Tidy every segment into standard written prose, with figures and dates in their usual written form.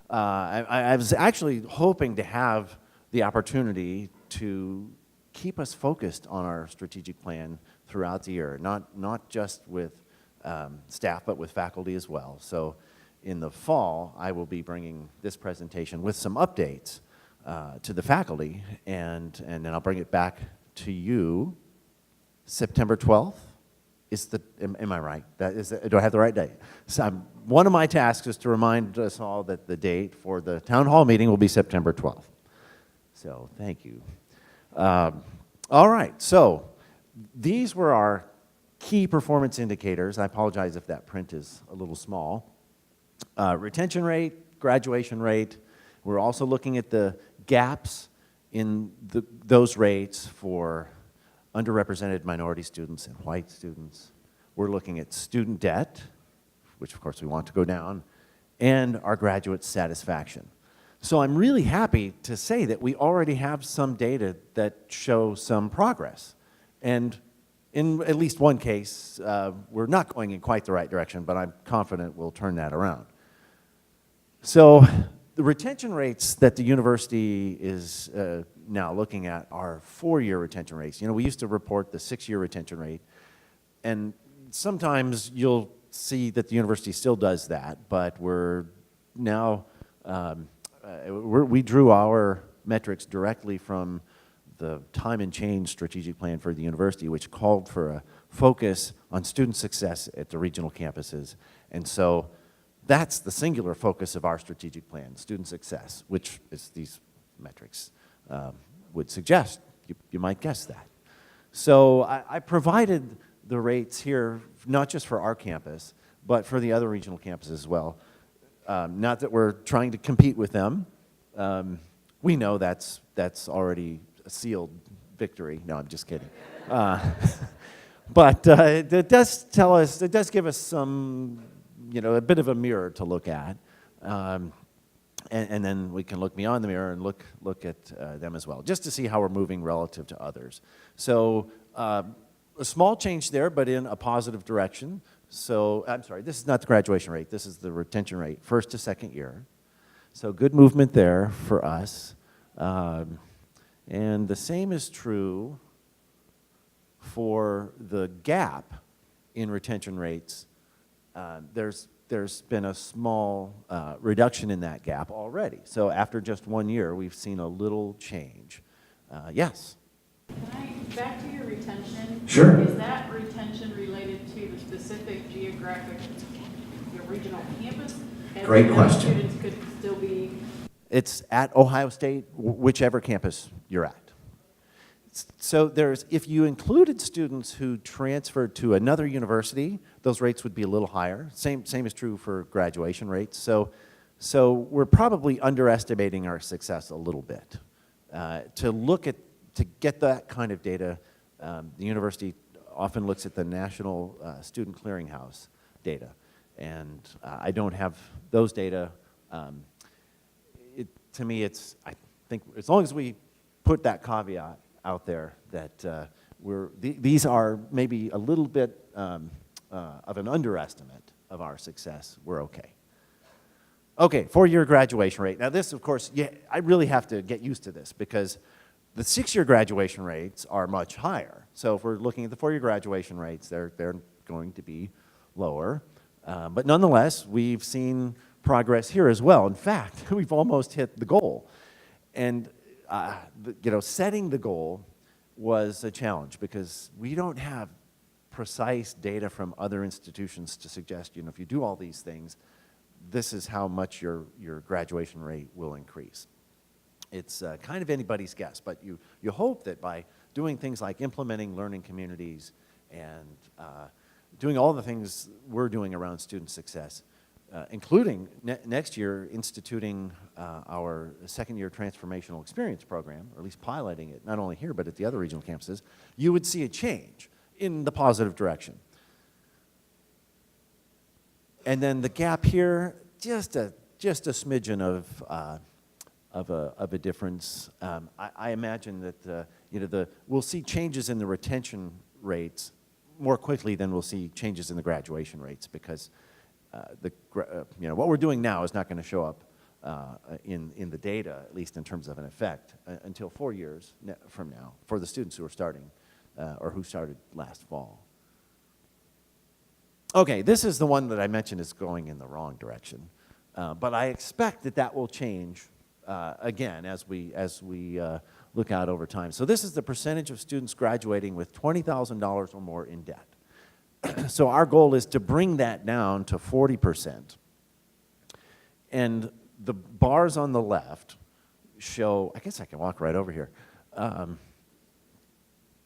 I was actually hoping to have the opportunity to keep us focused on our strategic plan throughout the year, not just with staff, but with faculty as well. So in the fall, I will be bringing this presentation with some updates to the faculty, and then I'll bring it back to you September 12th. Am I right? Do I have the right date? So one of my tasks is to remind us all that the date for the town hall meeting will be September 12th. So thank you. All right, so these were our key performance indicators. I apologize if that print is a little small. Retention rate, graduation rate. We're also looking at the gaps in those rates for underrepresented minority students and white students. We're looking at student debt, which of course we want to go down, and our graduate satisfaction. So I'm really happy to say that we already have some data that show some progress. And in at least one case, we're not going in quite the right direction, but I'm confident we'll turn that around. So the retention rates that the university is now looking at are 4-year retention rates. You know, we used to report the 6-year retention rate, and sometimes you'll see that the university still does that, but we're now, we drew our metrics directly from the time and change strategic plan for the university, which called for a focus on student success at the regional campuses. And so that's the singular focus of our strategic plan, student success, which is these metrics would suggest. You might guess that. So I provided the rates here, not just for our campus, but for the other regional campuses as well. Not that we're trying to compete with them. We know that's already a sealed victory. No, I'm just kidding. But it does tell us, it does give us some, you know, a bit of a mirror to look at. And then we can look beyond the mirror and look at them as well, just to see how we're moving relative to others. So a small change there, but in a positive direction. So, I'm sorry, this is not the graduation rate, this is the retention rate, first to second year. So good movement there for us. And the same is true for the gap in retention rates. There's been a small reduction in that gap already. So after just 1 year, we've seen a little change. Yes? Back to your retention. Sure. Is that retention related to the specific geographic, your regional campus? And Great question. Students could still be. It's at Ohio State, whichever campus you're at. So if you included students who transferred to another university, those rates would be a little higher. Same is true for graduation rates. So we're probably underestimating our success a little bit. To get that kind of data, the university often looks at the National Student Clearinghouse data, and I don't have those data. To me, I think as long as we put that caveat out there that these are maybe a little bit of an underestimate of our success, we're okay. Okay, 4-year graduation rate. Now this, of course, I really have to get used to this because the 6-year graduation rates are much higher. So if we're looking at the 4-year graduation rates, they're going to be lower. But nonetheless, we've seen progress here as well. In fact, we've almost hit the goal. And setting the goal was a challenge because we don't have precise data from other institutions to suggest, if you do all these things, this is how much your graduation rate will increase. It's kind of anybody's guess, but you hope that by doing things like implementing learning communities and doing all the things we're doing around student success, including next year instituting our second-year transformational experience program, or at least piloting it, not only here but at the other regional campuses, you would see a change in the positive direction. And then the gap here, just a smidgen of a difference. I imagine that we'll see changes in the retention rates more quickly than we'll see changes in the graduation rates because what we're doing now is not going to show up in the data, at least in terms of an effect, until 4 years from now for the students who are starting or who started last fall. Okay, this is the one that I mentioned is going in the wrong direction, but I expect that that will change again as we look out over time. So this is the percentage of students graduating with $20,000 or more in debt. So our goal is to bring that down to 40%. And the bars on the left show, I guess I can walk right over here,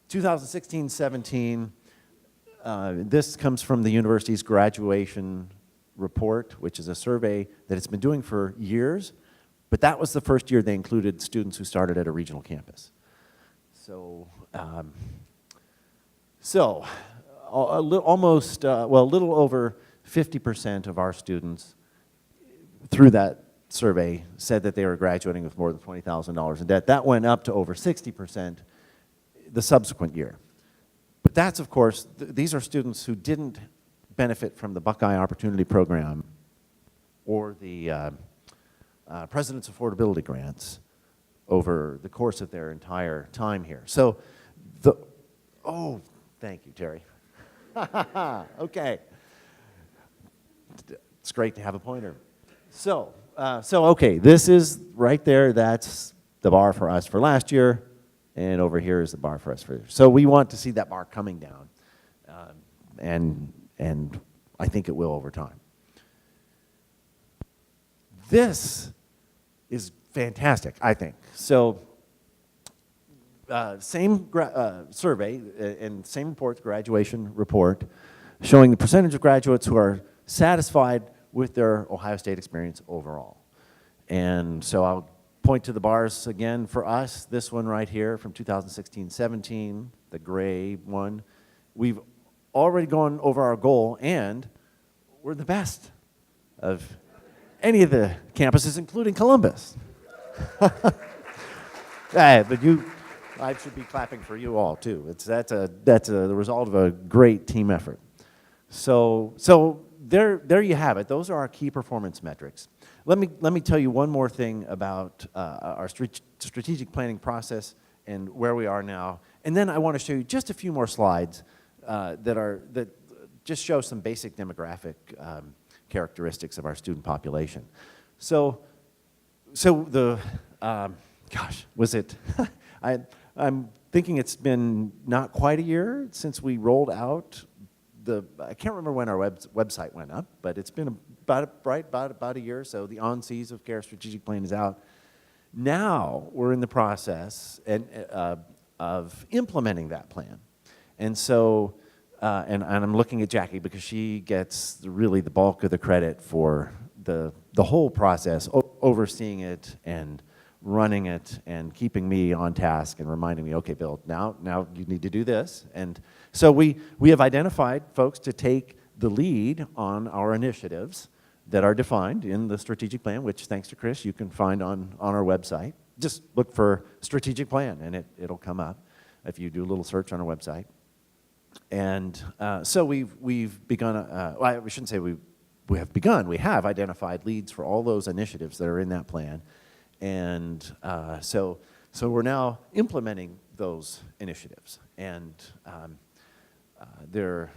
2016-17, this comes from the university's graduation report, which is a survey that it's been doing for years, but that was the first year they included students who started at a regional campus. So, a little over 50% of our students through that survey said that they were graduating with more than $20,000 in debt. That went up to over 60% the subsequent year. But that's, of course, these are students who didn't benefit from the Buckeye Opportunity Program or the President's Affordability Grants over the course of their entire time here. So, oh, thank you, Terry. Okay. It's great to have a pointer. So, okay, this is right there. That's the bar for us for last year, and over here is the bar for us for this year. So we want to see that bar coming down, and I think it will over time. This is fantastic, I think. So, same survey and same report, graduation report, showing the percentage of graduates who are satisfied with their Ohio State experience overall. And so I'll point to the bars again for us. This one right here from 2016-17, the gray one. We've already gone over our goal, and we're the best of any of the campuses, including Columbus. Hey, but I should be clapping for you all too. That's the result of a great team effort. So there you have it. Those are our key performance metrics. Let me tell you one more thing about our strategic planning process and where we are now, and then I want to show you just a few more slides that just show some basic demographic characteristics of our student population. So the gosh, was it? I'm thinking it's been not quite a year since we rolled out I can't remember when our website went up, but it's been about a year. So the On Seas of Care strategic plan is out. Now we're in the process of implementing that plan, and so and I'm looking at Jackie because she gets really the bulk of the credit for the whole process, overseeing it and running it and keeping me on task and reminding me, okay, Bill, now you need to do this. And so we have identified folks to take the lead on our initiatives that are defined in the strategic plan, which thanks to Chris, you can find on our website. Just look for strategic plan and it'll come up if you do a little search on our website. And so we've begun, well, I shouldn't say we have begun, we have identified leads for all those initiatives that are in that plan. And so we're now implementing those initiatives, and they're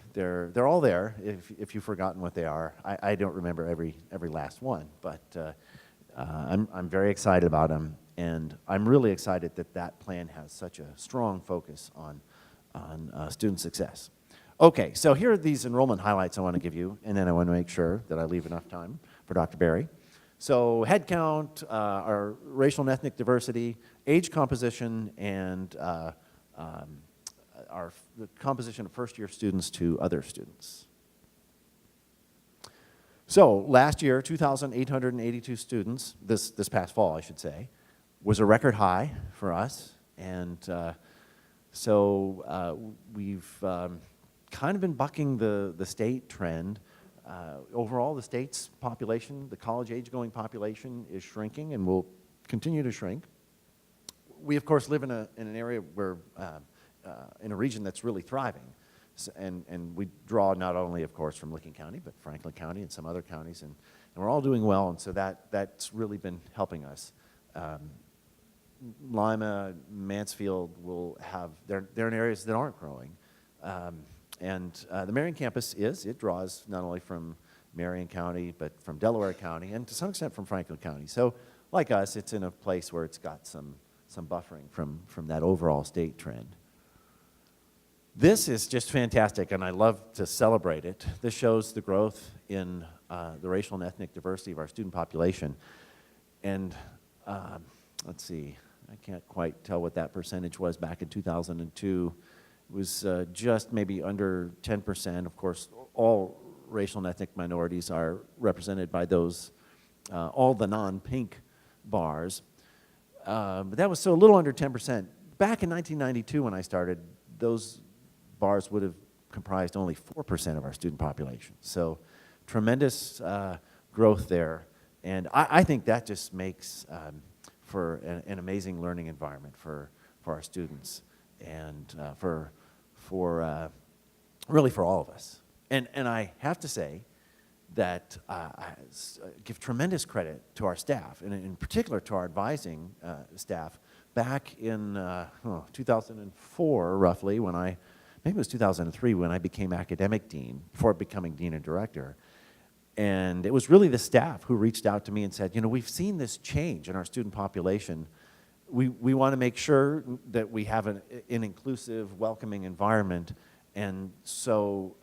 all there. If you've forgotten what they are, I don't remember every last one, but I'm very excited about them, and I'm really excited that plan has such a strong focus on student success. Okay, so here are these enrollment highlights I want to give you, and then I want to make sure that I leave enough time for Dr. Berry. So head count, our racial and ethnic diversity, age composition, and the composition of first-year students to other students. So last year, 2,882 students, this past fall, I should say, was a record high for us. And we've kind of been bucking the state trend. Overall, the state's population, the college age-going population, is shrinking and will continue to shrink. We, of course, live in an area where, in a region that's really thriving. And we draw not only, of course, from Licking County, but Franklin County and some other counties, and we're all doing well, and so that's really been helping us. Lima, Mansfield will have, they're in areas that aren't growing. The Marion campus it draws not only from Marion County, but from Delaware County, and to some extent from Franklin County. So, like us, it's in a place where it's got some buffering from that overall state trend. This is just fantastic, and I love to celebrate it. This shows the growth in the racial and ethnic diversity of our student population. And let's see, I can't quite tell what that percentage was back in 2002. It was just maybe under 10%. Of course, all racial and ethnic minorities are represented by those, all the non-pink bars. But that was so a little under 10%. Back in 1992 when I started, those bars would have comprised only 4% of our student population. So tremendous growth there. And I think that just makes for an amazing learning environment for our students and really for all of us. And I have to say that I give tremendous credit to our staff, and in particular to our advising staff. Back in 2004, roughly, maybe it was 2003, when I became academic dean, before becoming dean and director. And it was really the staff who reached out to me and said, we've seen this change in our student population. We want to make sure that we have an inclusive, welcoming environment. And so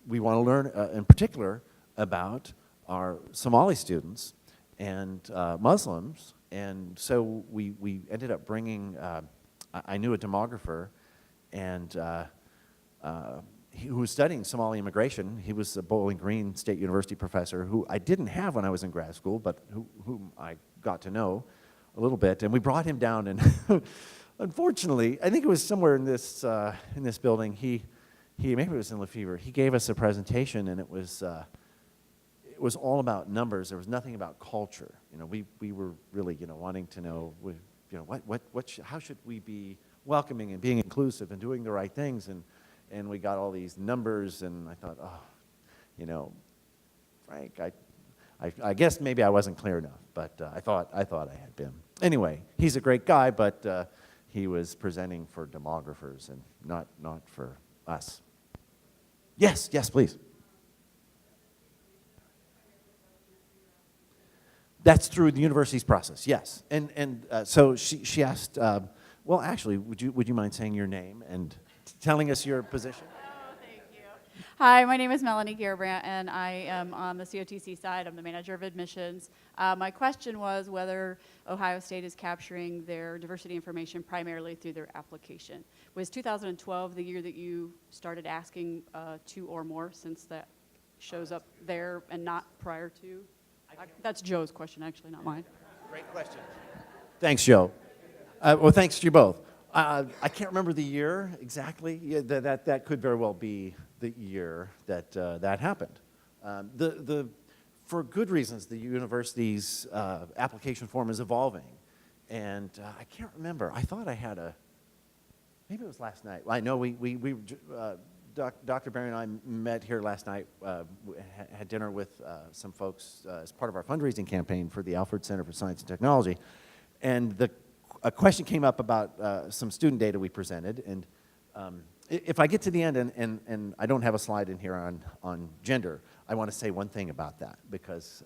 we want to learn, in particular, about our Somali students and Muslims. And so we ended up bringing, I knew a demographer, and who was studying Somali immigration. He was a Bowling Green State University professor who I didn't have when I was in grad school, but whom I got to know a little bit. And we brought him down, and unfortunately, I think it was somewhere in this building, he maybe it was in Lefevre, he gave us a presentation, and it was all about numbers. There was nothing about culture. We were really, wanting to know, how should we be welcoming and being inclusive and doing the right things, and we got all these numbers, and I thought, Frank, I guess maybe I wasn't clear enough, but I thought I had been. Anyway, he's a great guy, but he was presenting for demographers and not for us. Yes, please. That's through the university's process, yes. And so she asked, well, actually, would you mind saying your name and telling us your position? Oh, thank you. Hi, my name is Melanie Gerbrandt, and I am on the COTC side. I'm the manager of admissions. My question was whether Ohio State is capturing their diversity information primarily through their application. Was 2012 the year that you started asking 2 or more, since that shows up there and not prior to? That's Joe's question, actually, not mine. Great question. Thanks, Joe. Well, thanks to you both. I can't remember the year exactly. Yeah, that could very well be the year that that happened. For good reasons, the university's application form is evolving, and I can't remember. I thought I had maybe it was last night. I know Dr. Barry and I met here last night, had dinner with some folks as part of our fundraising campaign for the Alfred Center for Science and Technology, and a question came up about some student data we presented, and if I get to the end and I don't have a slide in here on gender, I want to say one thing about that, because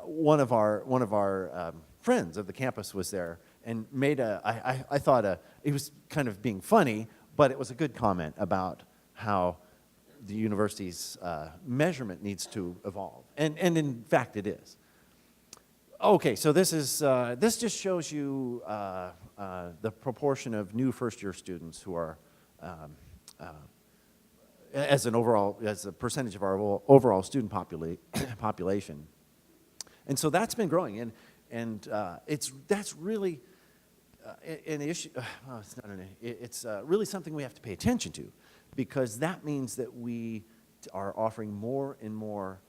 one of our friends of the campus was there and made I thought he was kind of being funny, but it was a good comment about how the university's measurement needs to evolve, and in fact it is. Okay, so this just shows you the proportion of new first-year students who are, as a percentage of our overall student population, and so that's been growing, and that's really an issue. Well, it's not it's really something we have to pay attention to, because that means that we are offering more and more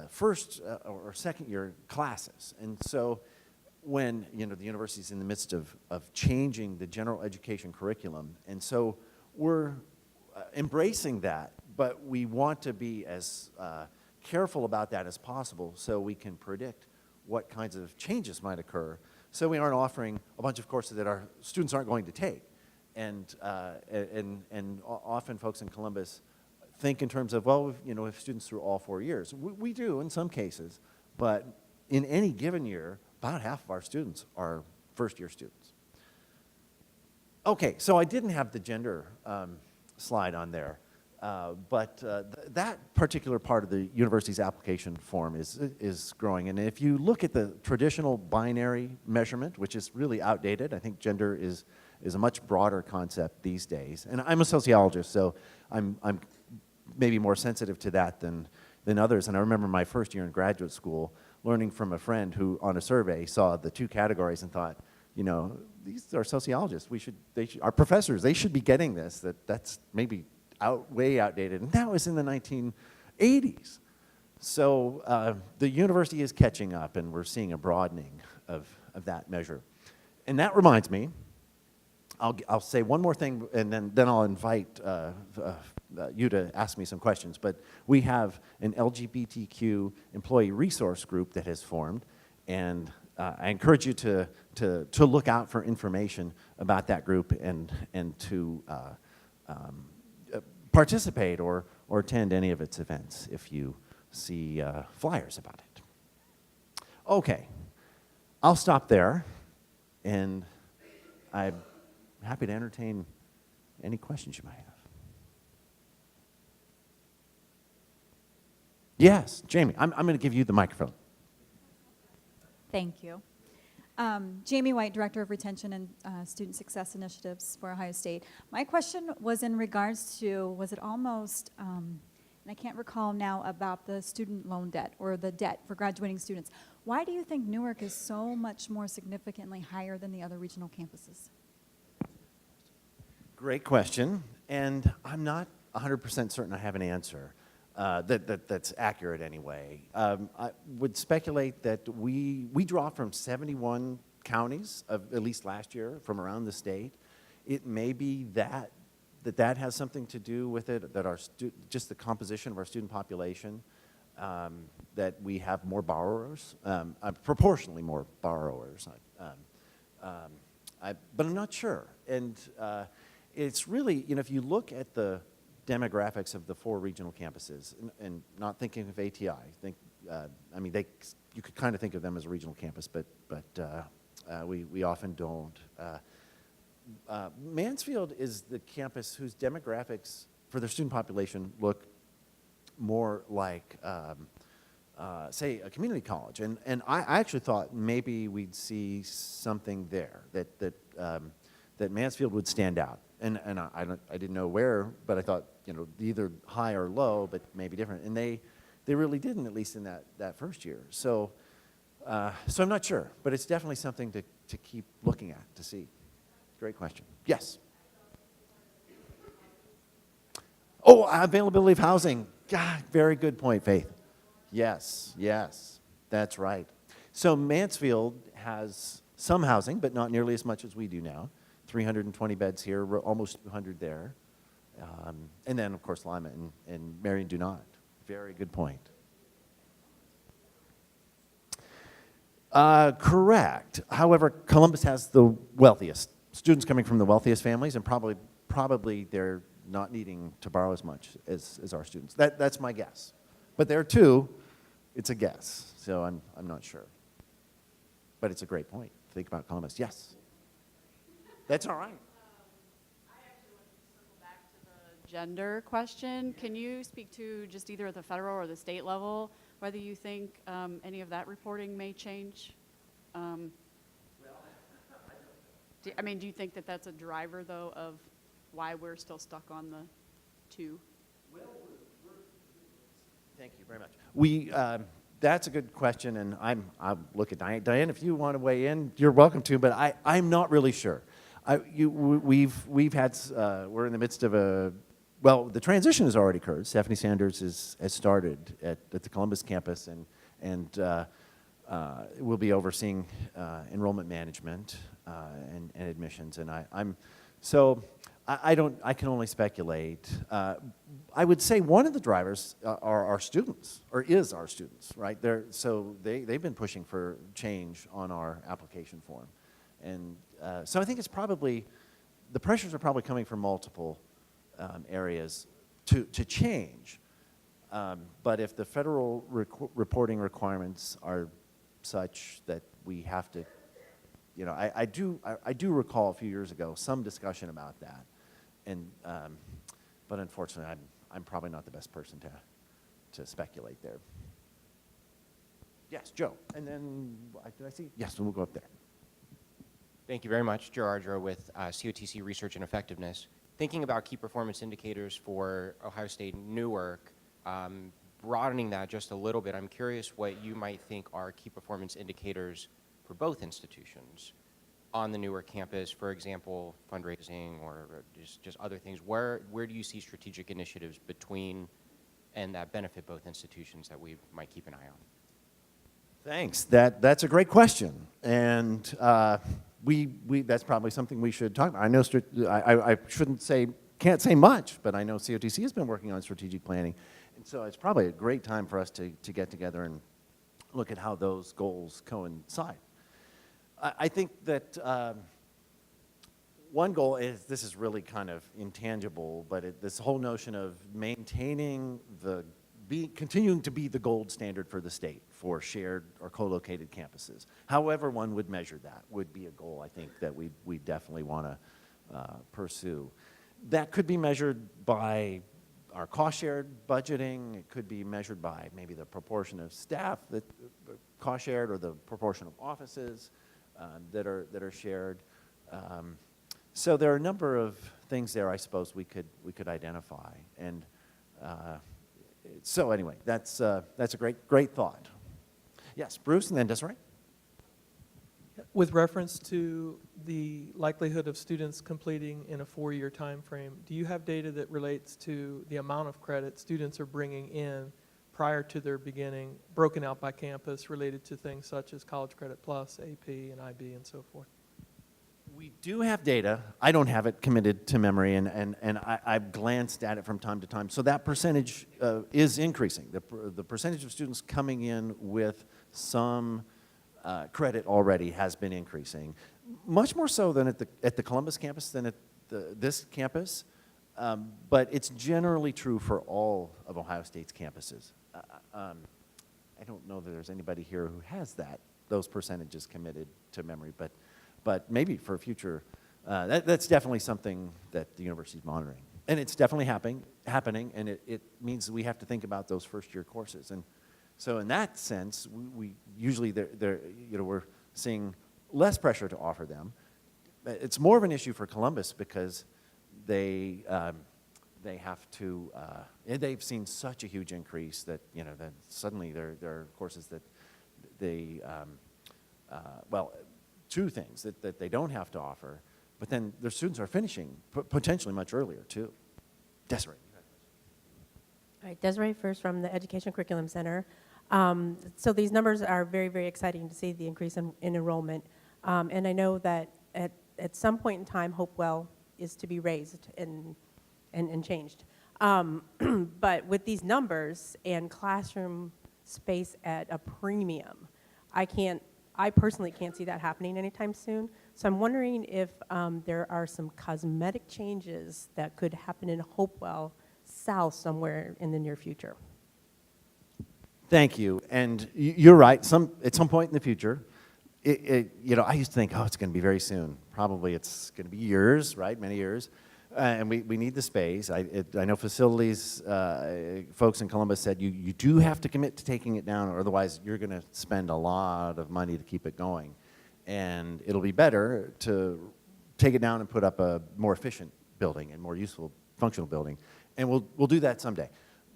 first or second year classes. And so when the university's in the midst of changing the general education curriculum, and so we're embracing that, but we want to be as careful about that as possible so we can predict what kinds of changes might occur. So we aren't offering a bunch of courses that our students aren't going to take. And often folks in Columbus think in terms of, well, you know, if students through all 4 years. We do in some cases, but in any given year, about half of our students are first-year students. Okay, so I didn't have the gender slide on there, but that particular part of the university's application form is growing. And if you look at the traditional binary measurement, which is really outdated, I think gender is a much broader concept these days. And I'm a sociologist, so I'm maybe more sensitive to that than others. And I remember my first year in graduate school learning from a friend who, on a survey, saw the two categories and thought, you know, these are sociologists. Our professors, they should be getting this. That's maybe way outdated. And that was in the 1980s. So the university is catching up, and we're seeing a broadening of that measure. And that reminds me, I'll say one more thing, and then I'll invite you to ask me some questions. But we have an LGBTQ employee resource group that has formed, and I encourage you to look out for information about that group and to participate or attend any of its events if you see flyers about it. Okay, I'll stop there, and I'm happy to entertain any questions you might have. Yes, Jamie, I'm going to give you the microphone. Thank you. Jamie White, Director of Retention and Student Success Initiatives for Ohio State. My question was in regards to, was it almost, and I can't recall now, about the student loan debt or the debt for graduating students. Why do you think Newark is so much more significantly higher than the other regional campuses? Great question, and I'm not 100% certain I have an answer that's accurate anyway. I would speculate that we draw from 71 counties, at least last year, from around the state. It may be that has something to do with it, that just the composition of our student population, that we have more borrowers, proportionally more borrowers. But I'm not sure. And it's really, you know, if you look at the demographics of the 4 regional campuses, and not thinking of ATI, I mean, you could kind of think of them as a regional campus, but we often don't. Mansfield is the campus whose demographics for their student population look more like, say, a community college. And I actually thought maybe we'd see something there, that Mansfield would stand out. And I didn't know where, but I thought, you know, either high or low, but maybe different. And they really didn't, at least in that first year. So I'm not sure, but it's definitely something to keep looking at, to see. Great question. Yes? Oh, availability of housing. God, very good point, Faith. Yes, that's right. So Mansfield has some housing, but not nearly as much as we do now. 320 beds here, almost 200 there. And then, of course, Lima and Marion do not. Very good point. Correct. However, Columbus has the wealthiest. Students coming from the wealthiest families, and probably they're not needing to borrow as much as our students. That's my guess. But there, too, it's a guess, so I'm not sure. But it's a great point. Think about Columbus. Yes? That's all right. I actually want to circle back to the gender question. Can you speak to just either at the federal or the state level whether you think any of that reporting may change? Do you think that that's a driver, though, of why we're still stuck on the 2? Thank you very much. That's a good question, and I'll look at Diane. Diane, if you want to weigh in, you're welcome to, but I'm not really sure. We've had, we're in the midst of the transition has already occurred. Stephanie Sanders has started at the Columbus campus, and we'll be overseeing enrollment management and admissions. And I can only speculate. I would say one of the drivers are our students, or is our students, right? They've been pushing for change on our application form. And so I think it's probably, the pressures are probably coming from multiple areas to change. But if the federal reporting requirements are such that we have to, you know, I do recall a few years ago some discussion about that, and but unfortunately I'm probably not the best person to speculate there. Yes, Joe, and then did I see? Yes, we'll go up there. Thank you very much. Joe Ardro with COTC Research and Effectiveness. Thinking about key performance indicators for Ohio State Newark, broadening that just a little bit, I'm curious what you might think are key performance indicators for both institutions on the Newark campus, for example, fundraising or just other things. Where do you see strategic initiatives between and that benefit both institutions that we might keep an eye on? Thanks. That's a great question, and that's probably something we should talk about. I know I can't say much, but I know COTC has been working on strategic planning, and so it's probably a great time for us to get together and look at how those goals coincide. I think that one goal is, this is really kind of intangible, but this whole notion of maintaining continuing to be the gold standard for the state for shared or co-located campuses. However one would measure that would be a goal, I think, that we definitely want to pursue. That could be measured by our cost-shared budgeting. It could be measured by maybe the proportion of staff that cost-shared, or the proportion of offices that are shared. So there are a number of things there, I suppose, we could identify. And so anyway, that's a great thought. Yes, Bruce, and then Desiree. With reference to the likelihood of students completing in a 4-year time frame, do you have data that relates to the amount of credit students are bringing in prior to their beginning, broken out by campus, related to things such as College Credit Plus, AP, and IB, and so forth? We do have data. I don't have it committed to memory, and I've glanced at it from time to time. So that percentage is increasing. The percentage of students coming in with some credit already has been increasing, much more so than at the Columbus campus than at this campus. But it's generally true for all of Ohio State's campuses. I don't know that there's anybody here who has those percentages committed to memory, but maybe for a future, that's definitely something that the university is monitoring. And it's definitely happening, and it means we have to think about those first-year courses. And so in that sense, we usually, we're seeing less pressure to offer them. It's more of an issue for Columbus because they have to, they've seen such a huge increase that, that suddenly there are courses that they, two things that they don't have to offer, but then their students are finishing potentially much earlier too. Desiree. All right, Desiree first from the Education Curriculum Center. So these numbers are very, very exciting to see the increase in enrollment. And I know that at some point in time, Hopewell is to be raised and changed. But with these numbers and classroom space at a premium, I personally can't see that happening anytime soon. So I'm wondering if there are some cosmetic changes that could happen in Hopewell South somewhere in the near future. Thank you. And you're right. At some point in the future, I used to think, it's going to be very soon. Probably it's going to be years, right? Many years. And we need the space. I know facilities folks in Columbus said you do have to commit to taking it down, or otherwise you're going to spend a lot of money to keep it going. And it'll be better to take it down and put up a more efficient building and more useful, functional building. And we'll do that someday.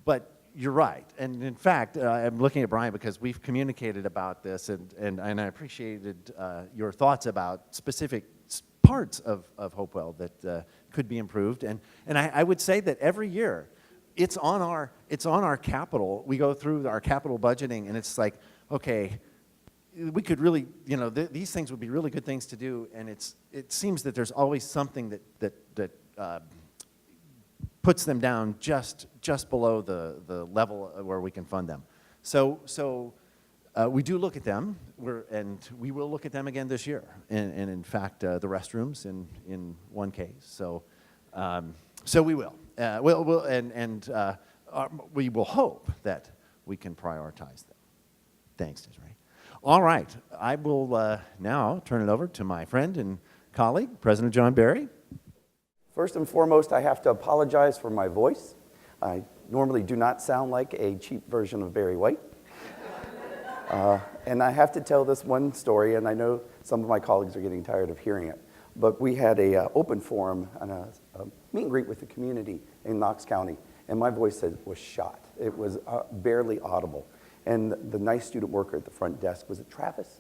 But you're right. And in fact, I'm looking at Brian because we've communicated about this, and I appreciated your thoughts about specific parts of Hopewell that could be improved. And I would say that every year, it's on our capital. We go through our capital budgeting, and it's like, okay, we could really, these things would be really good things to do, and it seems that there's always something that puts them down just below the level where we can fund them. So we do look at them, and we will look at them again this year. And in fact, the restrooms in one case. So we will. We will hope that we can prioritize them. Thanks, Desiree. All right, I will now turn it over to my friend and colleague, President John Barry. First and foremost, I have to apologize for my voice. I normally do not sound like a cheap version of Barry White. And I have to tell this one story, and I know some of my colleagues are getting tired of hearing it. But we had a open forum and a meet and greet with the community in Knox County, and my voice was shot. It was barely audible. And the nice student worker at the front desk, was it Travis?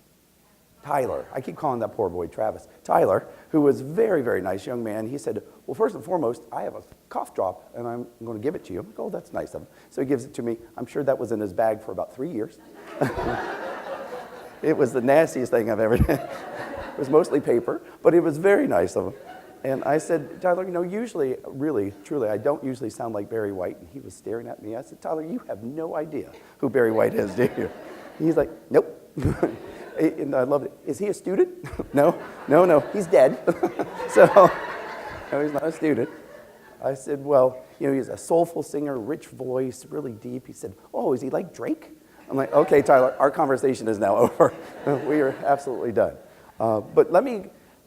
Tyler. I keep calling that poor boy Travis. Tyler, who was a very, very nice young man, he said, well, first and foremost, I have a cough drop, and I'm going to give it to you. I'm like, oh, that's nice of him. So he gives it to me. I'm sure that was in his bag for about 3 years. It was the nastiest thing I've ever done. It was mostly paper, but it was very nice of him. And I said, Tyler, usually, really, truly, I don't usually sound like Barry White. And he was staring at me. I said, Tyler, you have no idea who Barry White is, do you? He's like, nope. And I loved it. Is he a student? No, he's dead. So, no, he's not a student. I said, well, he's a soulful singer, rich voice, really deep. He said, oh, is he like Drake? I'm like, okay, Tyler, our conversation is now over. We are absolutely done. But let me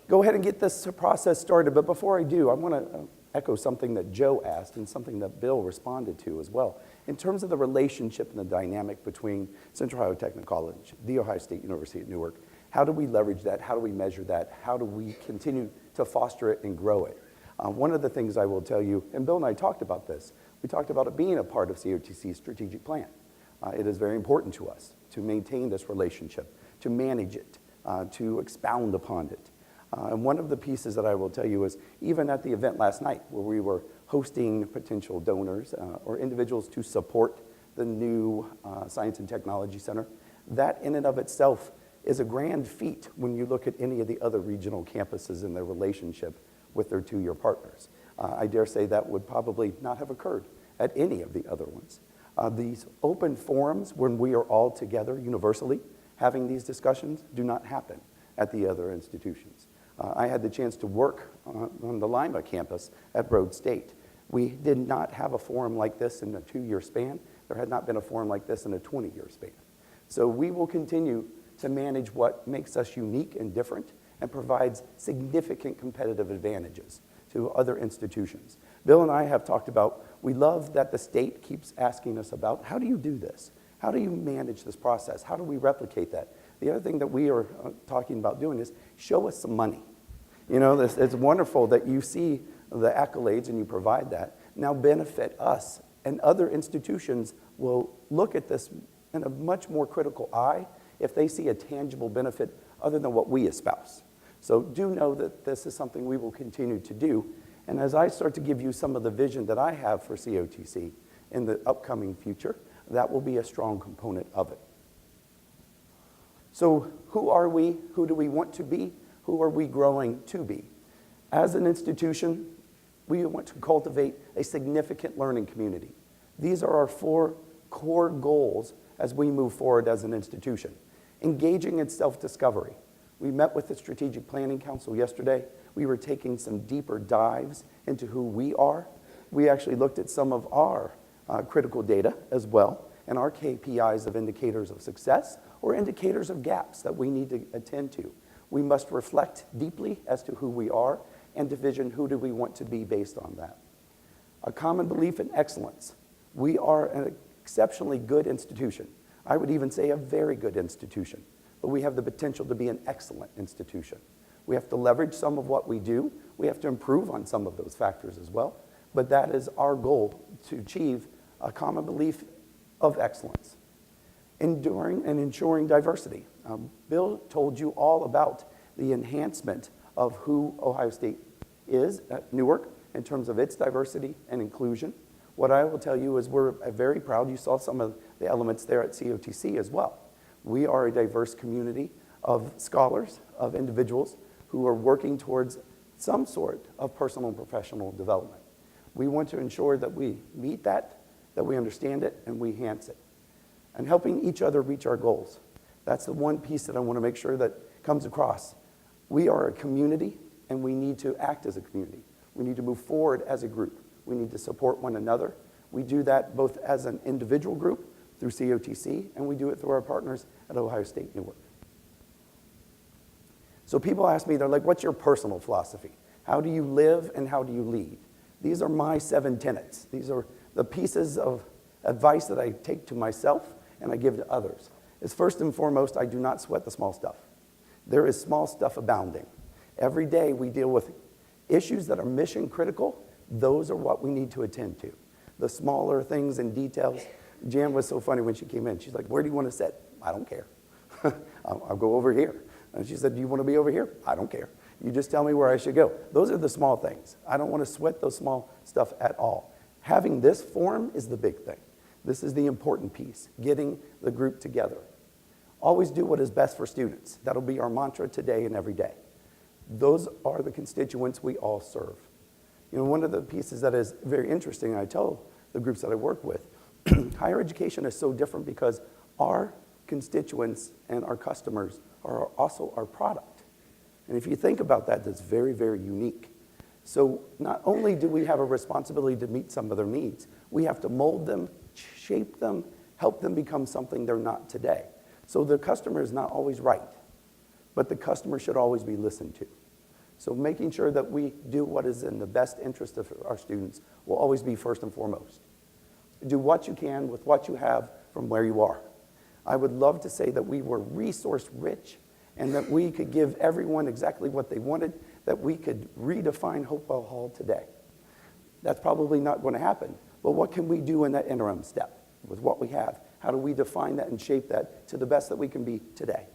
go ahead and get this process started. But before I do, I want to echo something that Joe asked and something that Bill responded to as well. In terms of the relationship and the dynamic between Central Ohio Technical College, The Ohio State University at Newark, how do we leverage that? How do we measure that? How do we continue to foster it and grow it? One of the things I will tell you, and Bill and I talked about this, we talked about it being a part of COTC's strategic plan. It is very important to us to maintain this relationship, to manage it, to expound upon it. And one of the pieces that I will tell you is, even at the event last night where we were hosting potential donors or individuals to support the new Science and Technology Center, that in and of itself is a grand feat when you look at any of the other regional campuses and their relationship with their two-year partners. I dare say that would probably not have occurred at any of the other ones. These open forums when we are all together universally having these discussions do not happen at the other institutions. I had the chance to work on the Lima campus at Broad State. We did not have a forum like this in a 2-year span. There had not been a forum like this in a 20-year span. So we will continue to manage what makes us unique and different and provides significant competitive advantages to other institutions. Bill and I have talked about, we love that the state keeps asking us about, how do you do this? How do you manage this process? How do we replicate that? The other thing that we are talking about doing is show us some money. It's wonderful that you see the accolades and you provide that. Now benefit us, and other institutions will look at this in a much more critical eye if they see a tangible benefit other than what we espouse. So do know that this is something we will continue to do. And as I start to give you some of the vision that I have for COTC in the upcoming future, that will be a strong component of it. So who are we? Who do we want to be? Who are we growing to be? As an institution, we want to cultivate a significant learning community. These are our 4 core goals as we move forward as an institution. Engaging in self-discovery. We met with the Strategic Planning Council yesterday. We were taking some deeper dives into who we are. We actually looked at some of our critical data as well, and our KPIs of indicators of success or indicators of gaps that we need to attend to. We must reflect deeply as to who we are and division who do we want to be based on that. A common belief in excellence. We are an exceptionally good institution. I would even say a very good institution, but we have the potential to be an excellent institution. We have to leverage some of what we do. We have to improve on some of those factors as well, but that is our goal, to achieve a common belief of excellence. Enduring and ensuring diversity. Bill told you all about the enhancement of who Ohio State is at Newark in terms of its diversity and inclusion. What I will tell you is we're very proud. You saw some of the elements there at COTC as well. We are a diverse community of scholars, of individuals who are working towards some sort of personal and professional development. We want to ensure that we meet that we understand it, and we enhance it. And helping each other reach our goals. That's the one piece that I want to make sure that comes across. We are a community, and we need to act as a community. We need to move forward as a group. We need to support one another. We do that both as an individual group through COTC, and we do it through our partners at Ohio State Newark. So people ask me, they're like, what's your personal philosophy? How do you live and how do you lead? These are my 7 tenets. These are the pieces of advice that I take to myself and I give to others. Is first and foremost, I do not sweat the small stuff. There is small stuff abounding. Every day we deal with issues that are mission critical. Those are what we need to attend to. The smaller things and details. Jan was so funny when she came in. She's like, where do you want to sit? I don't care. I'll go over here. And she said, do you want to be over here? I don't care. You just tell me where I should go. Those are the small things. I don't want to sweat those small stuff at all. Having this forum is the big thing. This is the important piece, getting the group together. Always do what is best for students. That'll be our mantra today and every day. Those are the constituents we all serve. You know, one of the pieces that is very interesting, I tell the groups that I work with, higher education is so different because our constituents and our customers are also our product. And if you think about that, that's very, very unique. So not only do we have a responsibility to meet some of their needs, we have to mold them, shape them, help them become something they're not today. So the customer is not always right, but the customer should always be listened to. So making sure that we do what is in the best interest of our students will always be first and foremost. Do what you can with what you have from where you are. I would love to say that we were resource rich and that we could give everyone exactly what they wanted, that we could redefine Hopewell Hall today. That's probably not going to happen, but what can we do in that interim step with what we have? How do we define that and shape that to the best that we can be today?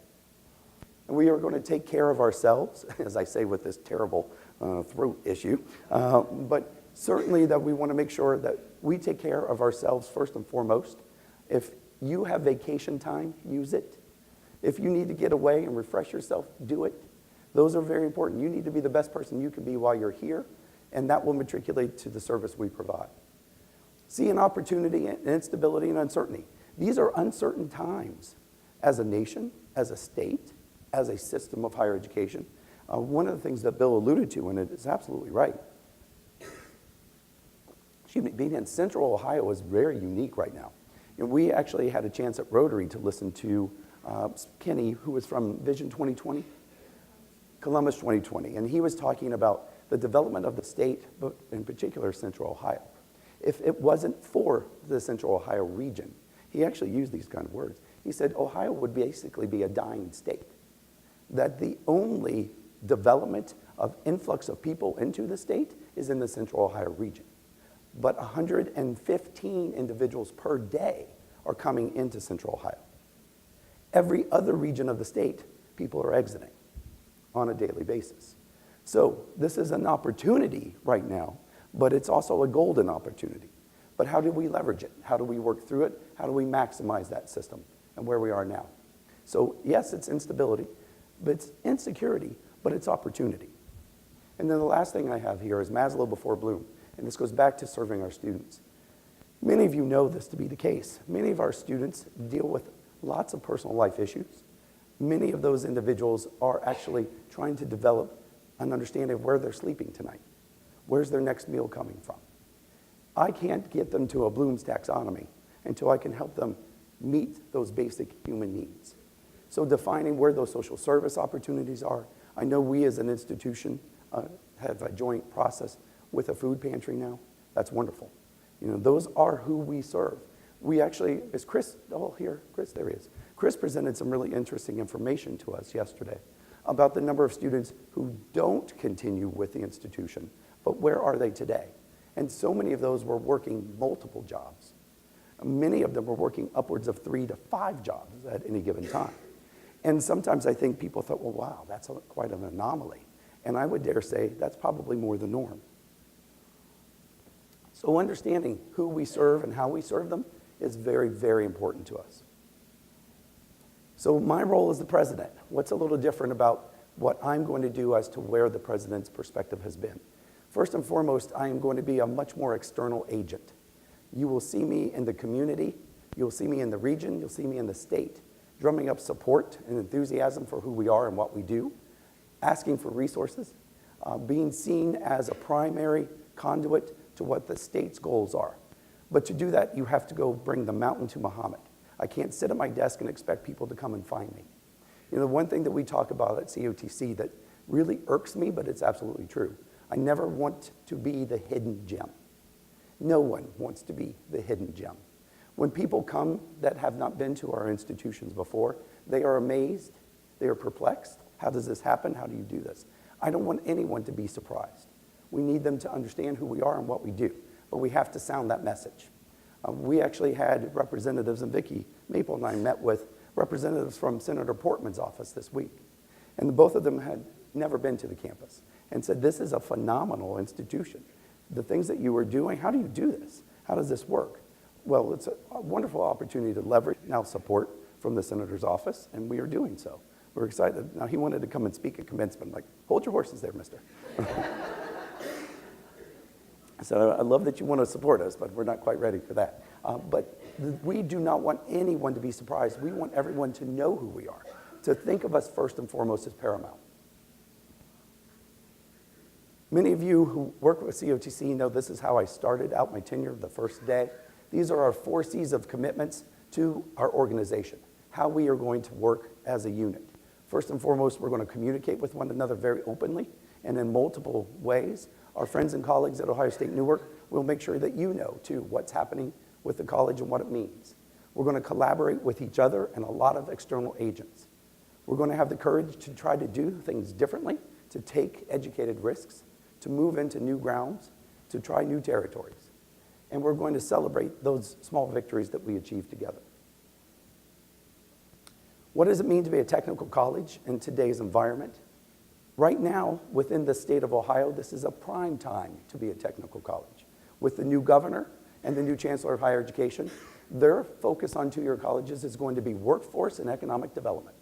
And we are going to take care of ourselves, as I say with this terrible throat issue, but certainly that we want to make sure that we take care of ourselves first and foremost. If you have vacation time, use it. If you need to get away and refresh yourself, do it. Those are very important. You need to be the best person you can be while you're here, and that will matriculate to the service we provide. See an opportunity in instability and uncertainty. These are uncertain times as a nation, as a state, as a system of higher education. One of the things that Bill alluded to, and it is absolutely right, being in Central Ohio is very unique right now. And we actually had a chance at Rotary to listen to Kenny, who was from Vision 2020, Columbus 2020, and he was talking about the development of the state, but in particular Central Ohio. If it wasn't for the Central Ohio region, he actually used these kind of words. He said Ohio would basically be a dying state, that the only development of influx of people into the state is in the Central Ohio region. But 115 individuals per day are coming into Central Ohio. Every other region of the state, people are exiting on a daily basis. So this is an opportunity right now, but it's also a golden opportunity. But how do we leverage it? How do we work through it? How do we maximize that system and where we are now? So yes, it's instability, but it's insecurity, but it's opportunity. And then the last thing I have here is Maslow before Bloom. And this goes back to serving our students. Many of you know this to be the case. Many of our students deal with lots of personal life issues. Many of those individuals are actually trying to develop an understanding of where they're sleeping tonight. Where's their next meal coming from? I can't get them to a Bloom's taxonomy until I can help them meet those basic human needs. So defining where those social service opportunities are. I know we as an institution have a joint process with a food pantry now. That's wonderful. You know, those are who we serve. We actually, is Chris all here? Chris, there he is. Chris presented some really interesting information to us yesterday about the number of students who don't continue with the institution, but where are they today? And so many of those were working multiple jobs. Many of them were working upwards of 3 to 5 jobs at any given time. And sometimes I think people thought, well, wow, that's quite an anomaly. And I would dare say that's probably more the norm. So understanding who we serve and how we serve them is very, very important to us. So my role as the president, what's a little different about what I'm going to do as to where the president's perspective has been. First and foremost, I am going to be a much more external agent. You will see me in the community, you'll see me in the region, you'll see me in the state, drumming up support and enthusiasm for who we are and what we do, asking for resources, being seen as a primary conduit to what the state's goals are. But to do that, you have to go bring the mountain to Muhammad. I can't sit at my desk and expect people to come and find me. You know, one thing that we talk about at COTC that really irks me, but it's absolutely true, I never want to be the hidden gem. No one wants to be the hidden gem. When people come that have not been to our institutions before, they are amazed, they are perplexed. How does this happen? How do you do this? I don't want anyone to be surprised. We need them to understand who we are and what we do, but we have to sound that message. We actually had representatives, and Vicki Maple and I met with representatives from Senator Portman's office this week, and both of them had never been to the campus and said, this is a phenomenal institution. The things that you are doing, how do you do this? How does this work? Well, it's a wonderful opportunity to leverage now support from the senator's office, and we are doing so. We're excited. Now, he wanted to come and speak at commencement. I'm like, hold your horses there, mister. So I love that you want to support us, but we're not quite ready for that. But we do not want anyone to be surprised. We want everyone to know who we are, to think of us first and foremost as paramount. Many of you who work with COTC know this is how I started out my tenure the first day. These are our 4 C's of commitments to our organization, how we are going to work as a unit. First and foremost, we're going to communicate with one another very openly and in multiple ways. Our friends and colleagues at Ohio State Newark will make sure that you know, too, what's happening with the college and what it means. We're going to collaborate with each other and a lot of external agents. We're going to have the courage to try to do things differently, to take educated risks, to move into new grounds, to try new territories. And we're going to celebrate those small victories that we achieve together. What does it mean to be a technical college in today's environment? Right now, within the state of Ohio, this is a prime time to be a technical college. With the new governor and the new chancellor of higher education, their focus on two-year colleges is going to be workforce and economic development.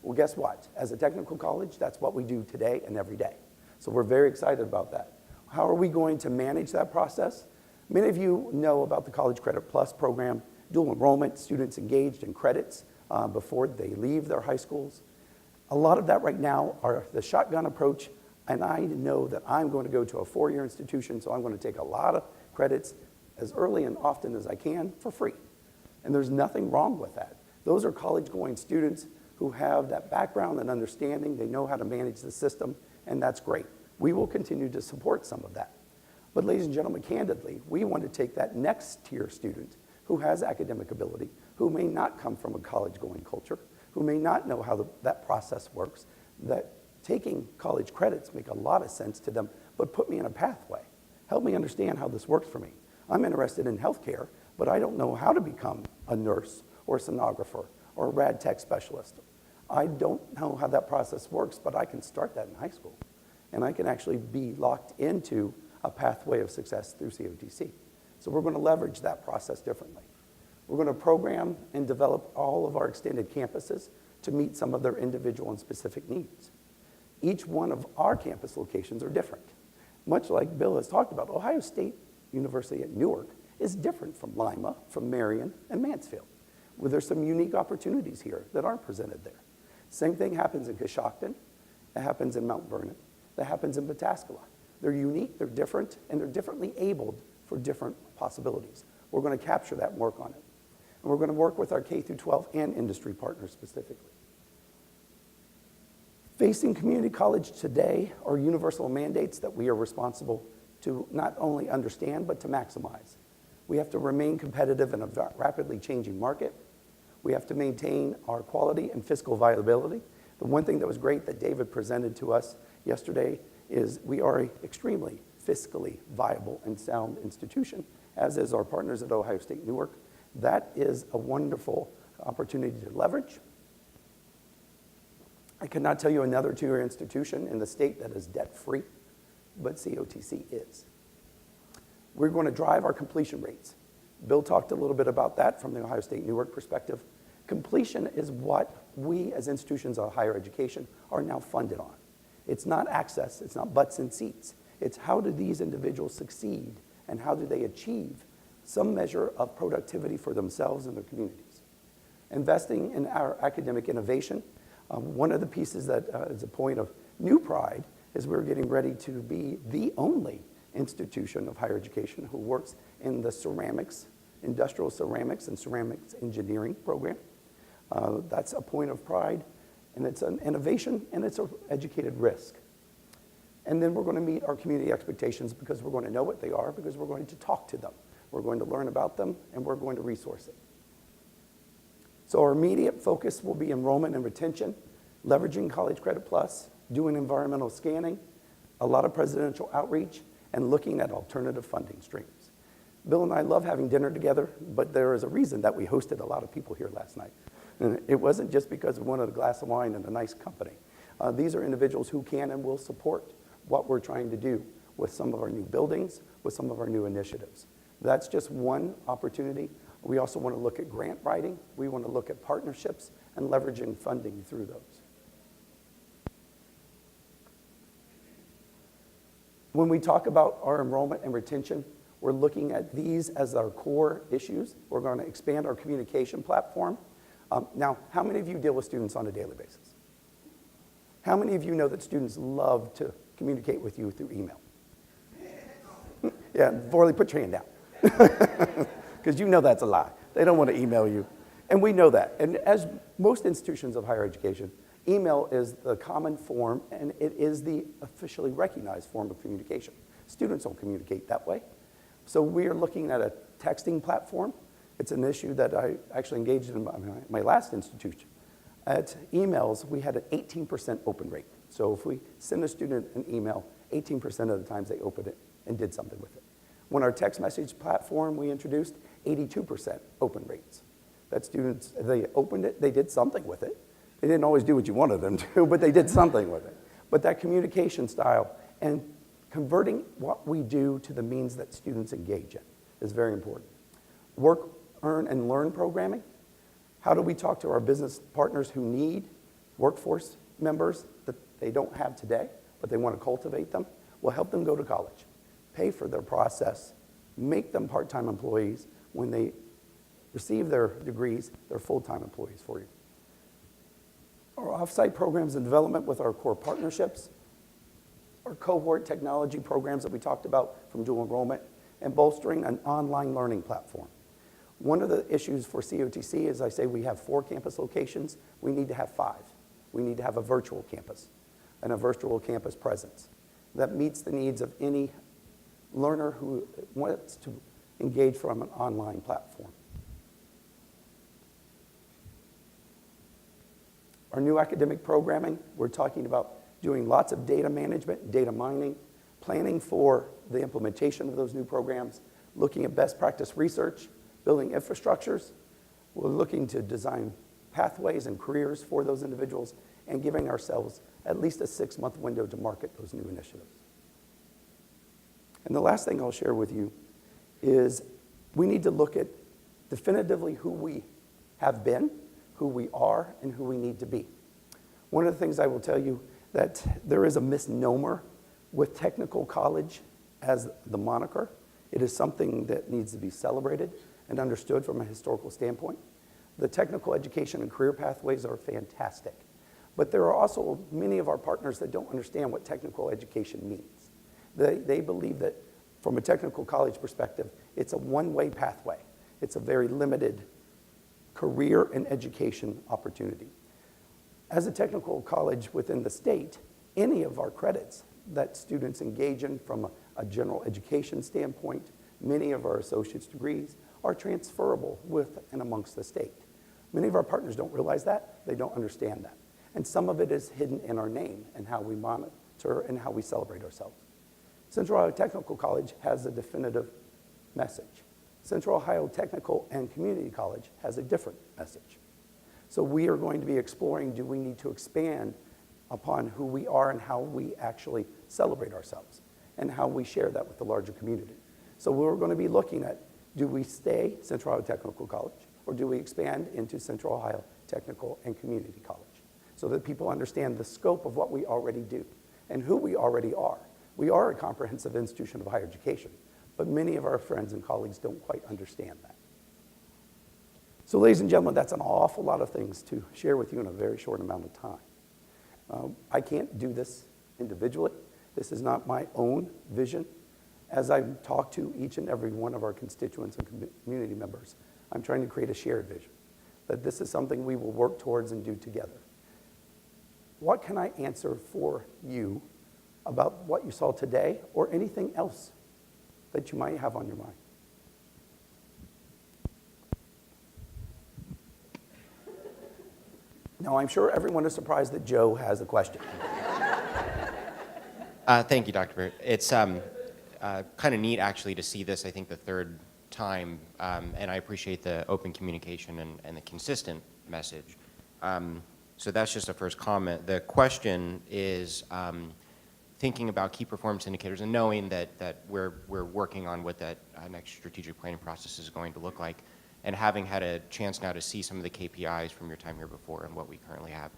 Well, guess what? As a technical college, that's what we do today and every day. So we're very excited about that. How are we going to manage that process? Many of you know about the College Credit Plus program, dual enrollment, students engaged in credits before they leave their high schools. A lot of that right now are the shotgun approach, and I know that I'm going to go to a 4-year institution, so I'm going to take a lot of credits as early and often as I can for free. And there's nothing wrong with that. Those are college-going students who have that background and understanding. They know how to manage the system, and that's great. We will continue to support some of that. But ladies and gentlemen, candidly, we want to take that next tier student who has academic ability, who may not come from a college-going culture, who may not know how that process works, that taking college credits make a lot of sense to them, but put me in a pathway. Help me understand how this works for me. I'm interested in healthcare, but I don't know how to become a nurse or a sonographer or a rad tech specialist. I don't know how that process works, but I can start that in high school. And I can actually be locked into a pathway of success through COTC. So we're going to leverage that process differently. We're going to program and develop all of our extended campuses to meet some of their individual and specific needs. Each one of our campus locations are different. Much like Bill has talked about, Ohio State University at Newark is different from Lima, from Marion, and Mansfield, where there's some unique opportunities here that aren't presented there. Same thing happens in Coshocton, that happens in Mount Vernon, that happens in Pataskala. They're unique, they're different, and they're differently abled for different possibilities. We're going to capture that and work on it. And we're going to work with our K-12 and industry partners specifically. Facing community college today are universal mandates that we are responsible to not only understand, but to maximize. We have to remain competitive in a rapidly changing market. We have to maintain our quality and fiscal viability. The one thing that was great that David presented to us yesterday is we are an extremely fiscally viable and sound institution, as is our partners at Ohio State Newark. That is a wonderful opportunity to leverage. I cannot tell you another two-year institution in the state that is debt-free, but COTC is. We're going to drive our completion rates. Bill talked a little bit about that from the Ohio State Newark perspective. Completion is what we as institutions of higher education are now funded on. It's not access, it's not butts and seats. It's how do these individuals succeed and how do they achieve some measure of productivity for themselves and their communities. Investing in our academic innovation, one of the pieces that is a point of new pride is we're getting ready to be the only institution of higher education who works in the ceramics, industrial ceramics and ceramics engineering program. That's a point of pride, and it's an innovation, and it's an educated risk. And then we're going to meet our community expectations because we're going to know what they are, because we're going to talk to them. We're going to learn about them, and we're going to resource it. So our immediate focus will be enrollment and retention, leveraging College Credit Plus, doing environmental scanning, a lot of presidential outreach, and looking at alternative funding streams. Bill and I love having dinner together, but there is a reason that we hosted a lot of people here last night. And it wasn't just because we wanted a glass of wine and a nice company. These are individuals who can and will support what we're trying to do with some of our new buildings, with some of our new initiatives. That's just one opportunity. We also want to look at grant writing. We want to look at partnerships and leveraging funding through those. When we talk about our enrollment and retention, we're looking at these as our core issues. We're going to expand our communication platform. Now, how many of you deal with students on a daily basis? How many of you know that students love to communicate with you through email? Yeah, Vorley, put your hand down. Because you know that's a lie. They don't want to email you. And we know that. And as most institutions of higher education, email is the common form, and it is the officially recognized form of communication. Students don't communicate that way. So we are looking at a texting platform. It's an issue that I actually engaged in my last institution. At emails, we had an 18% open rate. So if we send a student an email, 18% of the times they opened it and did something with it. When our text message platform we introduced, 82% open rates. That students, they opened it, they did something with it. They didn't always do what you wanted them to, but they did something with it. But that communication style and converting what we do to the means that students engage in is very important. Work, earn, and learn programming. How do we talk to our business partners who need workforce members that they don't have today, but they want to cultivate them? We'll help them go to college, pay for their process, make them part-time employees. When they receive their degrees, they're full-time employees for you. Our off-site programs and development with our core partnerships, our cohort technology programs that we talked about from dual enrollment, and bolstering an online learning platform. One of the issues for COTC is I say we have 4 campus locations. We need to have 5. We need to have a virtual campus and a virtual campus presence that meets the needs of any learner who wants to engage from an online platform. Our new academic programming, we're talking about doing lots of data management, data mining, planning for the implementation of those new programs, looking at best practice research, building infrastructures. We're looking to design pathways and careers for those individuals and giving ourselves at least a 6-month window to market those new initiatives. And the last thing I'll share with you is we need to look at definitively who we have been, who we are, and who we need to be. One of the things I will tell you that there is a misnomer with technical college as the moniker. It is something that needs to be celebrated and understood from a historical standpoint. The technical education and career pathways are fantastic, but there are also many of our partners that don't understand what technical education means. They believe that from a technical college perspective, it's a one-way pathway. It's a very limited career and education opportunity. As a technical college within the state, any of our credits that students engage in from a general education standpoint, many of our associate's degrees are transferable with and amongst the state. Many of our partners don't realize that. They don't understand that. And some of it is hidden in our name and how we monitor and how we celebrate ourselves. Central Ohio Technical College has a definitive message. Central Ohio Technical and Community College has a different message. So we are going to be exploring, do we need to expand upon who we are and how we actually celebrate ourselves and how we share that with the larger community. So we're going to be looking at, do we stay Central Ohio Technical College or do we expand into Central Ohio Technical and Community College so that people understand the scope of what we already do and who we already are? We are a comprehensive institution of higher education, but many of our friends and colleagues don't quite understand that. So ladies and gentlemen, that's an awful lot of things to share with you in a very short amount of time. I can't do this individually. This is not my own vision. As I talk to each and every one of our constituents and community members, I'm trying to create a shared vision, that this is something we will work towards and do together. What can I answer for you about what you saw today or anything else that you might have on your mind? Now, I'm sure everyone is surprised that Joe has a question. Thank you, Dr. Barrett. It's kind of neat, actually, to see this, I think, the third time, and I appreciate the open communication and the consistent message. So that's just a first comment. The question is thinking about key performance indicators and knowing that we're working on what that next strategic planning process is going to look like, and having had a chance now to see some of the KPIs from your time here before and what we currently have.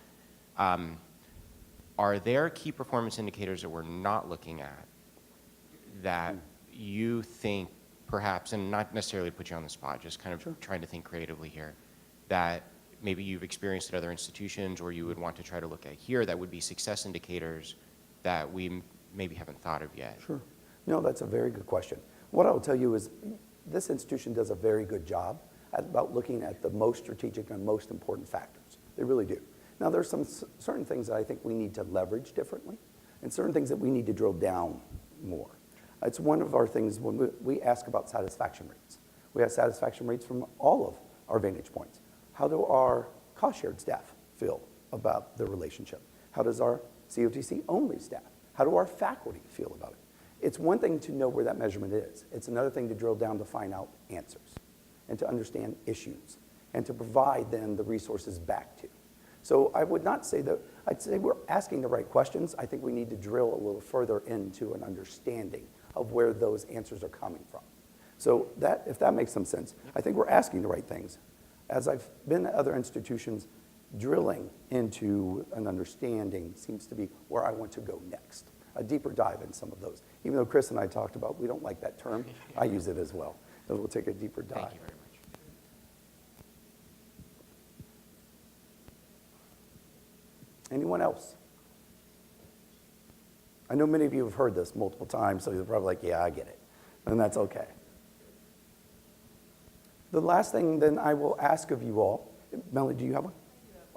Are there key performance indicators that we're not looking at that you think perhaps, and not necessarily put you on the spot, just kind of trying to think creatively here, that maybe you've experienced at other institutions or you would want to try to look at here that would be success indicators that we maybe haven't thought of yet? Sure. No, that's a very good question. What I'll tell you is this institution does a very good job about looking at the most strategic and most important factors. They really do. Now, there's some certain things that I think we need to leverage differently and certain things that we need to drill down more. It's one of our things when we ask about satisfaction rates. We have satisfaction rates from all of our vantage points. How do our cost-shared staff feel about the relationship? How does our COTC-only staff, how do our faculty feel about it? It's one thing to know where that measurement is. It's another thing to drill down to find out answers and to understand issues and to provide then the resources back to. So I would not say that, I'd say we're asking the right questions. I think we need to drill a little further into an understanding of where those answers are coming from. So that, if that makes some sense, I think we're asking the right things. As I've been at other institutions, drilling into an understanding seems to be where I want to go next. A deeper dive in some of those. Even though Chris and I talked about, we don't like that term, I use it as well. So we'll take a deeper dive. Thank you very much. Anyone else? I know many of you have heard this multiple times, so you're probably like, yeah, I get it. And that's okay. The last thing then I will ask of you all, Melanie, do you have one?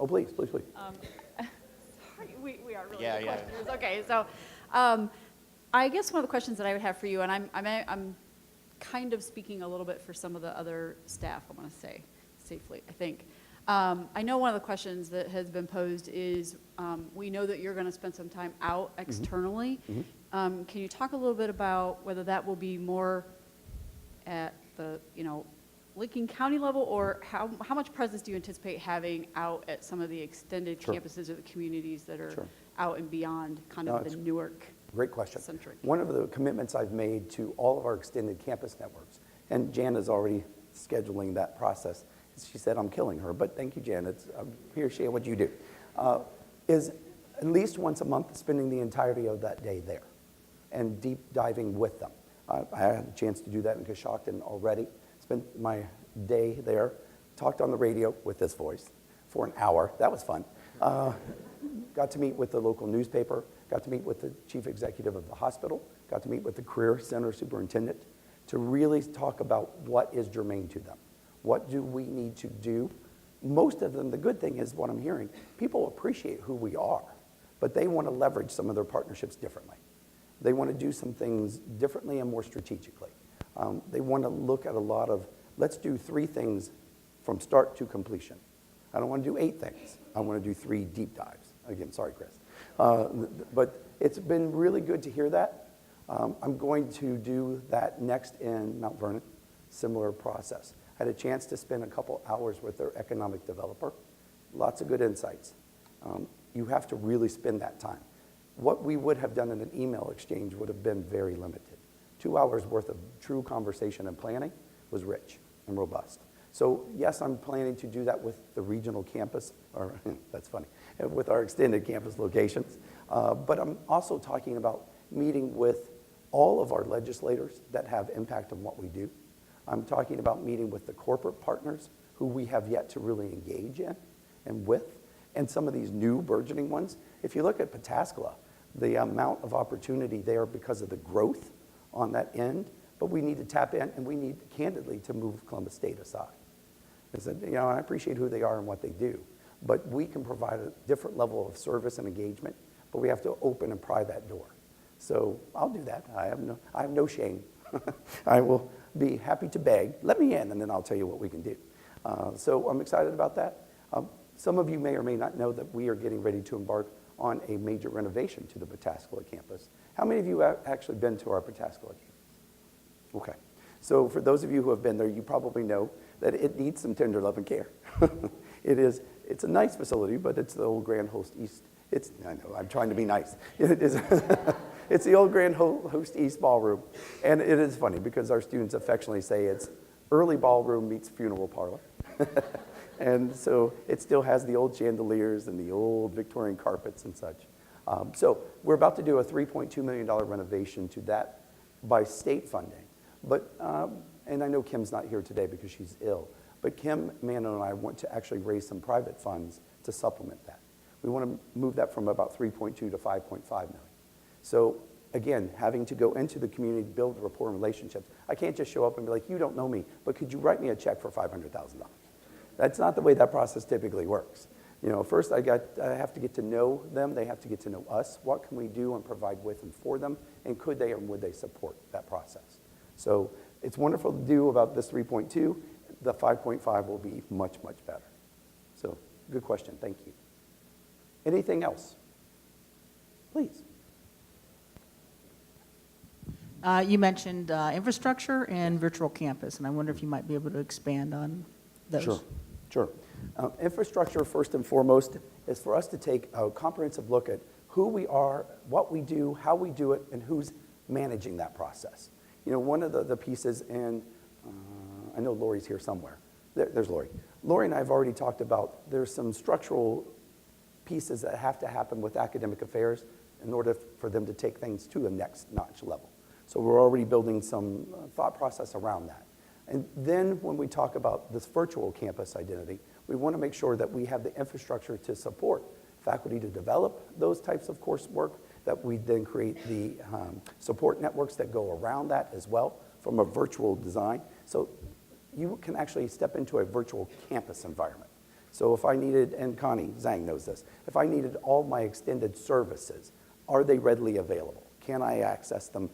Oh, please, please, please. Sorry, we are really Yeah, good yeah. questioners. Okay, so I guess one of the questions that I would have for you, and I'm kind of speaking a little bit for some of the other staff, I want to say safely, I think. I know one of the questions that has been posed is, we know that you're going to spend some time out externally. Can you talk a little bit about whether that will be more at the, Lincoln County level, or how much presence do you anticipate having out at some of the extended campuses or the communities that are out and beyond kind of the Newark Great question. centric? One of the commitments I've made to all of our extended campus networks, and Jan is already scheduling that process. She said I'm killing her, but thank you, Jan. I appreciate what you do. Is at least once a month spending the entirety of that day there and deep diving with them. I had a chance to do that in Coshocton already. Spent my day there, talked on the radio with this voice for an hour. That was fun. Got to meet with the local newspaper, got to meet with the chief executive of the hospital, got to meet with the Career Center superintendent to really talk about what is germane to them. What do we need to do? Most of them, the good thing is what I'm hearing, people appreciate who we are, but they want to leverage some of their partnerships differently. They want to do some things differently and more strategically. They want to look at a lot of, let's do 3 things from start to completion. I don't want to do 8 things. I want to do 3 deep dives. Again, sorry, Chris. But it's been really good to hear that. I'm going to do that next in Mount Vernon, similar process. I had a chance to spend a couple hours with their economic developer. Lots of good insights. You have to really spend that time. What we would have done in an email exchange would have been very limited. 2 hours worth of true conversation and planning was rich and robust. So yes, I'm planning to do that with the regional campus, or that's funny, with our extended campus locations. But I'm also talking about meeting with all of our legislators that have impact on what we do. I'm talking about meeting with the corporate partners who we have yet to really engage in and with, and some of these new burgeoning ones. If you look at Pataskala, the amount of opportunity there because of the growth on that end, but we need to tap in, and we need, candidly, to move Columbus State aside. I said, you know, I appreciate who they are and what they do, but we can provide a different level of service and engagement, but we have to open and pry that door. So I'll do that. I have no shame. I will be happy to beg. Let me in, and then I'll tell you what we can do. So I'm excited about that. Some of you may or may not know that we are getting ready to embark on a major renovation to the Pataskala campus. How many of you have actually been to our Pataskala campus? Okay. So for those of you who have been there, you probably know that it needs some tender love and care. It's a nice facility, but it's the old Grand Host East. I know, I'm trying to be nice. It is, it's the old Grand Host East ballroom. And it is funny because our students affectionately say it's early ballroom meets funeral parlor. And so it still has the old chandeliers and the old Victorian carpets and such. So we're about to do a $3.2 million renovation to that by state funding. But, and I know Kim's not here today because she's ill, but Kim, Mano, and I want to actually raise some private funds to supplement that. We want to move that from about 3.2 to 5.5 million. So again, having to go into the community, build rapport and relationships. I can't just show up and be like, you don't know me, but could you write me a check for $500,000? That's not the way that process typically works. You know, first I have to get to know them. They have to get to know us. What can we do and provide with and for them? And could they or would they support that process? So it's wonderful to do about this 3.2. The 5.5 will be much, much better. So good question. Thank you. Anything else? Please. You mentioned infrastructure and virtual campus, and I wonder if you might be able to expand on those. Sure. Infrastructure, first and foremost, is for us to take a comprehensive look at who we are, what we do, how we do it, and who's managing that process. You know, one of the pieces, and I know Lori's here somewhere. There's Lori. Lori and I have already talked about there's some structural pieces that have to happen with academic affairs in order for them to take things to the next notch level. So we're already building some thought process around that. And then when we talk about this virtual campus identity, we want to make sure that we have the infrastructure to support faculty to develop those types of coursework, that we then create the support networks that go around that as well from a virtual design. So you can actually step into a virtual campus environment. So if I needed, and Connie Zhang knows this, if I needed all my extended services, are they readily available? Can I access them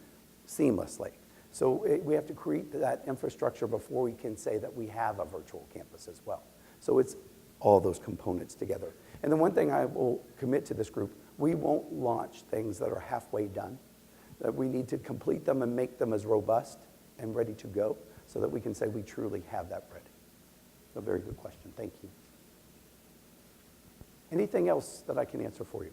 seamlessly? So we have to create that infrastructure before we can say that we have a virtual campus as well. So it's all those components together. And the one thing I will commit to this group, we won't launch things that are halfway done, that we need to complete them and make them as robust and ready to go so that we can say we truly have that ready. A very good question. Thank you. Anything else that I can answer for you?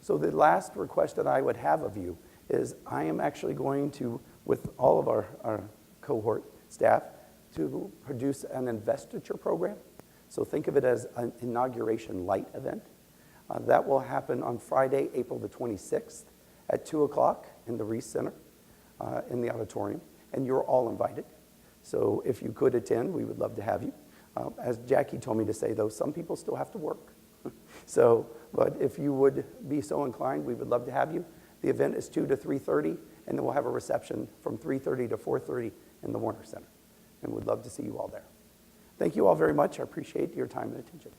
So the last request that I would have of you is I am actually going to, with all of our cohort staff, to produce an investiture program. So think of it as an inauguration light event. That will happen on Friday, April the 26th at 2 o'clock in the Reese Center in the auditorium. And you're all invited. So if you could attend, we would love to have you. As Jackie told me to say, though, some people still have to work. So, but if you would be so inclined, we would love to have you. The event is 2 to 3:30, and then we'll have a reception from 3:30 to 4:30 in the Warner Center. And we'd love to see you all there. Thank you all very much. I appreciate your time and attention.